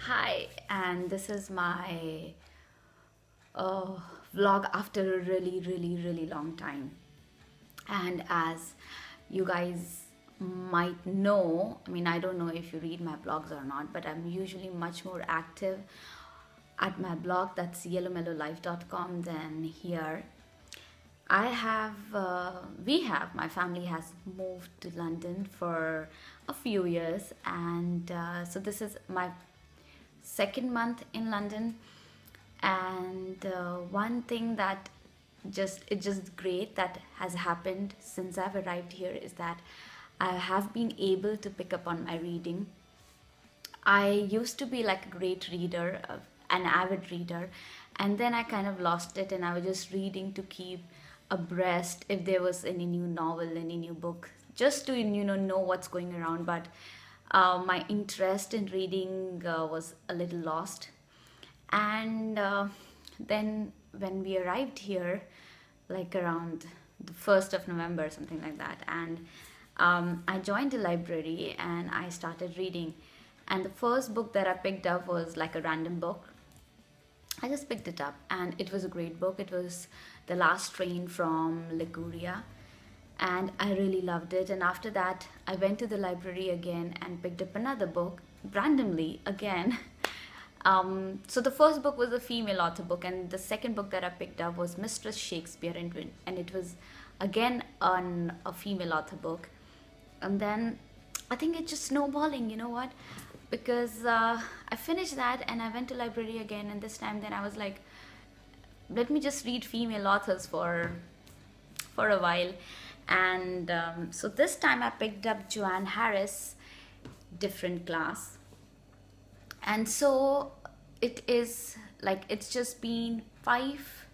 Hi, and this is my uh, vlog after a really long time. And as you guys might know, I mean, I don't know if you read my blogs or not, but I'm usually much more active at my blog, that's yellowmellowlife.com, than here. My family has moved to London for a few years, and so this is my second month in London. And one thing that just great that has happened since I've arrived here is that I have been able to pick up on my reading. I used to be like a great reader, an avid reader, and then I kind of lost it, and I was just reading to keep abreast if there was any new novel, any new book, just to know what's going around. But my interest in reading was a little lost, and then when we arrived here, like around the 1st of November, something like that, and I joined a library and I started reading. And the first book that I picked up was like a random book. I just picked it up and it was a great book. It was The Last Train from Liguria, and I really loved it. And after that, I went to the library again and picked up another book randomly again. So the first book was a female author book, and the second book that I picked up was Mistress Shakespeare, and it was again on a female author book. And then I think it's just snowballing. You know what? Because I finished that and I went to library again, and this time then I was like, let me just read female authors for a while. And so this time I picked up Joanne Harris, Different Class. And so it is like it's just been 5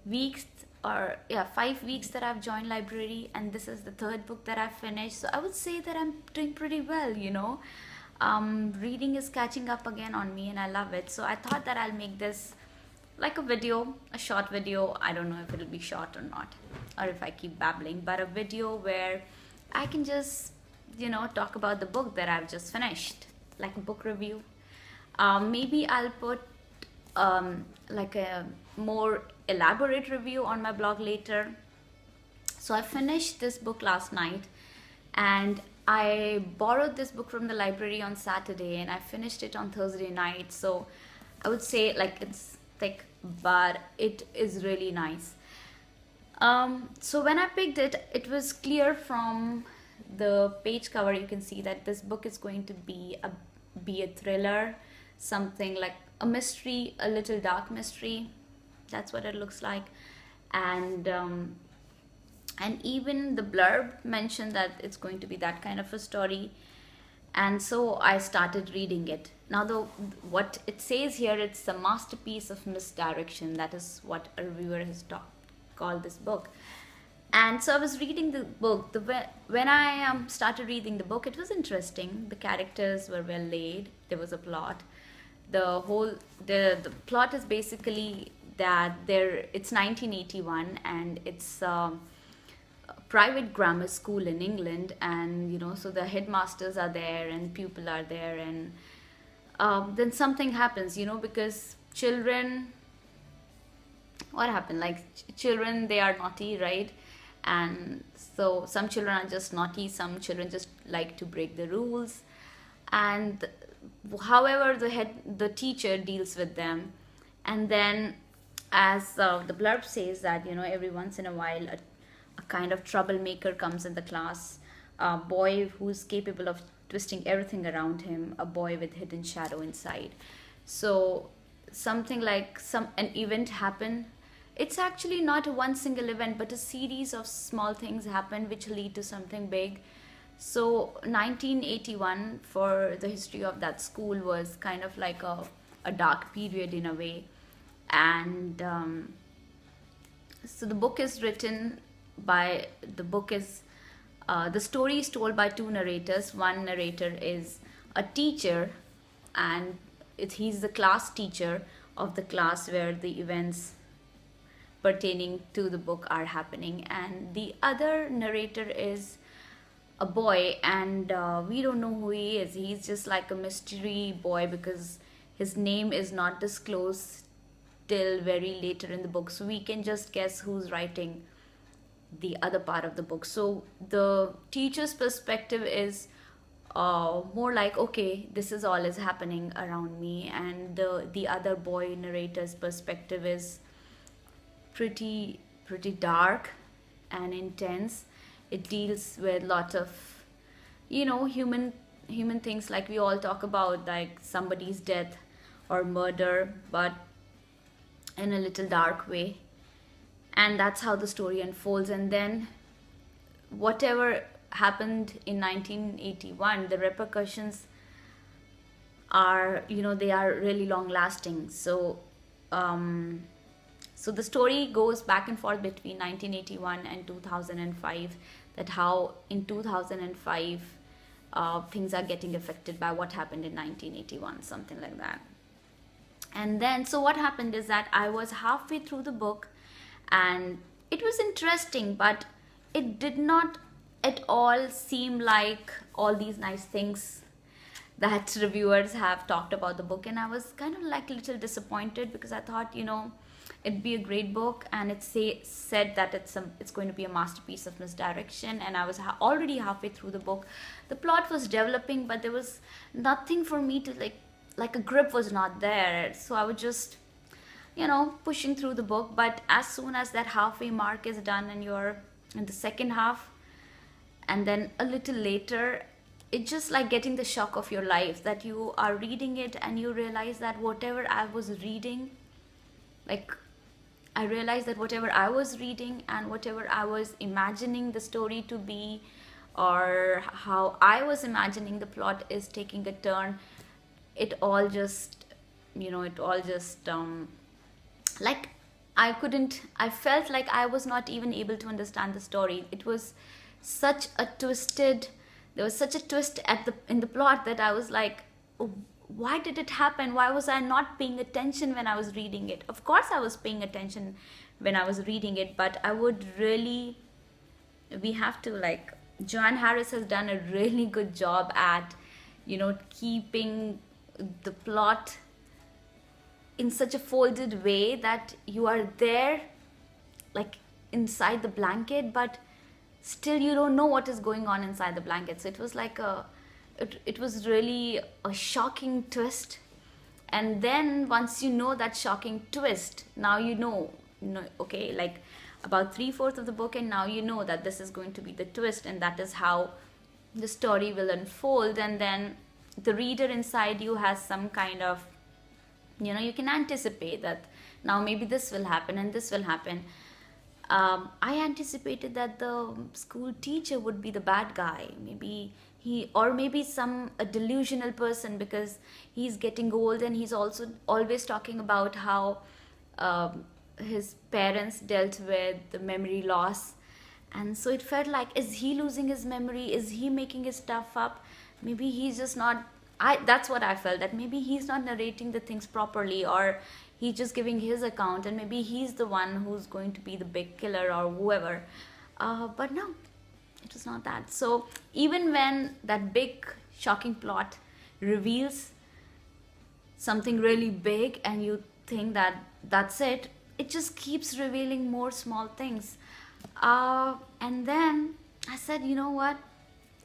weeks, or yeah, 5 weeks that I've joined library, and this is the third book that I've finished. So I would say that I'm doing pretty well. Reading is catching up again on me, and I love it. So I thought that I'll make this like a video, a short video. I don't know if it'll be short or not, or if I keep babbling, but a video where I can just talk about the book that I've just finished, like a book review. Maybe I'll put like a more elaborate review on my blog later. So I finished this book last night, and I borrowed this book from the library on Saturday, and I finished it on Thursday night. So I would say like it's thick, but it is really nice. So when I picked it, it was clear from the page cover. You can see that this book is going to be a thriller, something like a mystery, a little dark mystery. That's what it looks like. And even the blurb mentioned that it's going to be that kind of a story. And so I started reading it. Now, what it says here, it's a masterpiece of misdirection. That is what a reviewer has called this book. And so I was reading the book. When I started reading the book, it was interesting. The characters were well laid. There was a plot. The plot is basically that it's 1981, and it's private grammar school in England, and so the headmasters are there and pupils are there, and then something happens, because children, what happened? Like children, they are naughty, right? And so some children are just naughty, some children just like to break the rules, and however the teacher deals with them. And then as the blurb says that every once in a while a kind of troublemaker comes in the class, a boy who's capable of twisting everything around him, a boy with hidden shadow inside. So something like an event happened. It's actually not one single event, but a series of small things happen which lead to something big. So 1981 for the history of that school was kind of like a dark period in a way. And so the book is written by the story is told by two narrators. One narrator is a teacher, and he's the class teacher of the class where the events pertaining to the book are happening, and the other narrator is a boy, and we don't know who he is. He's just like a mystery boy because his name is not disclosed till very later in the book, so we can just guess who's writing the other part of the book. So the teacher's perspective is more like, okay, this is all is happening around me, and the other boy narrator's perspective is pretty dark and intense. It deals with lot of, human things, like we all talk about, like somebody's death or murder, but in a little dark way. And that's how the story unfolds. And then whatever happened in 1981, the repercussions are, they are really long lasting. So the story goes back and forth between 1981 and 2005, that how in 2005 things are getting affected by what happened in 1981, something like that. And then, so what happened is that I was halfway through the book, and it was interesting, but it did not at all seem like all these nice things that reviewers have talked about the book. And I was kind of like a little disappointed, because I thought, it'd be a great book, and it said that it's going to be a masterpiece of misdirection, and I was already halfway through the book. The plot was developing, but there was nothing for me to like a grip was not there. So I was just, pushing through the book. But as soon as that halfway mark is done and you're in the second half, and then a little later, it's just like getting the shock of your life, that you are reading it and you realize that whatever I was reading, I realized that whatever I was reading and whatever I was imagining the story to be, or how I was imagining the plot is taking a turn, it all just, like I felt like I was not even able to understand the story. It was such a there was such a twist in the plot, that I was like, oh, why did it happen? Why was I not paying attention when I was reading it? Of course I was paying attention when I was reading it, but we have to, Joanne Harris has done a really good job at, keeping the plot in such a folded way that you are there, inside the blanket, but still you don't know what is going on inside the blanket. So it was it was really a shocking twist. And then once you know that shocking twist, now okay, about 3/4 of the book, and now you know that this is going to be the twist, and that is how the story will unfold. And then the reader inside you has some kind of, you can anticipate that now maybe this will happen and this will happen. I anticipated that the school teacher would be the bad guy. Maybe maybe a delusional person, because he's getting old, and he's also always talking about how his parents dealt with the memory loss. And so it felt like, is he losing his memory? Is he making his stuff up? Maybe he's just not. That's what I felt, that maybe he's not narrating the things properly, or he's just giving his account, and maybe he's the one who's going to be the big killer or whoever. But no, it was not that. So even when that big shocking plot reveals something really big, and you think that that's it just keeps revealing more small things. And then I said, you know what?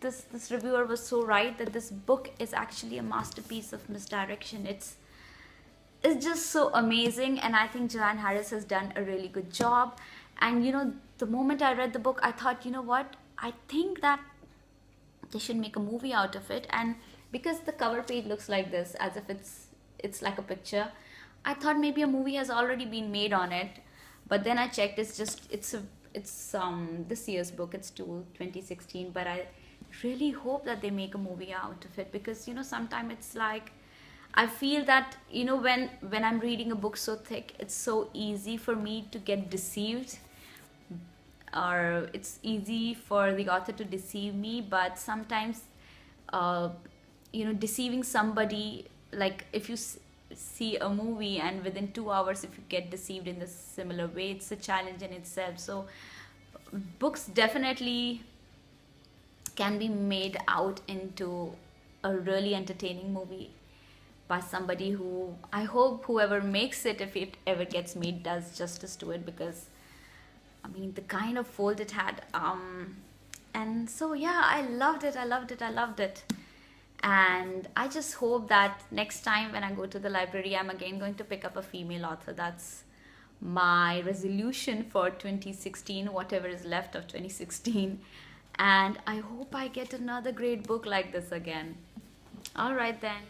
This reviewer was so right, that this book is actually a masterpiece of misdirection. It's just so amazing, and I think Joanne Harris has done a really good job. And the moment I read the book, I thought, you know what? I think that they should make a movie out of it. And because the cover page looks like this, as if it's like a picture, I thought maybe a movie has already been made on it. But then I checked, it's this year's book. It's 2016, but I really hope that they make a movie out of it, because sometimes it's like, I feel that when I'm reading a book so thick, it's so easy for me to get deceived, or it's easy for the author to deceive me. But sometimes deceiving somebody, like if you see a movie and within 2 hours if you get deceived in the similar way, it's a challenge in itself. So books definitely can be made out into a really entertaining movie, by somebody who I hope whoever makes it, if it ever gets made, does justice to it, because I mean the kind of fold it had. And so yeah, I loved it. I loved it. I loved it. And I just hope that next time when I go to the library, I'm again going to pick up a female author. That's my resolution for 2016, whatever is left of 2016. And I hope I get another great book like this again. All right then.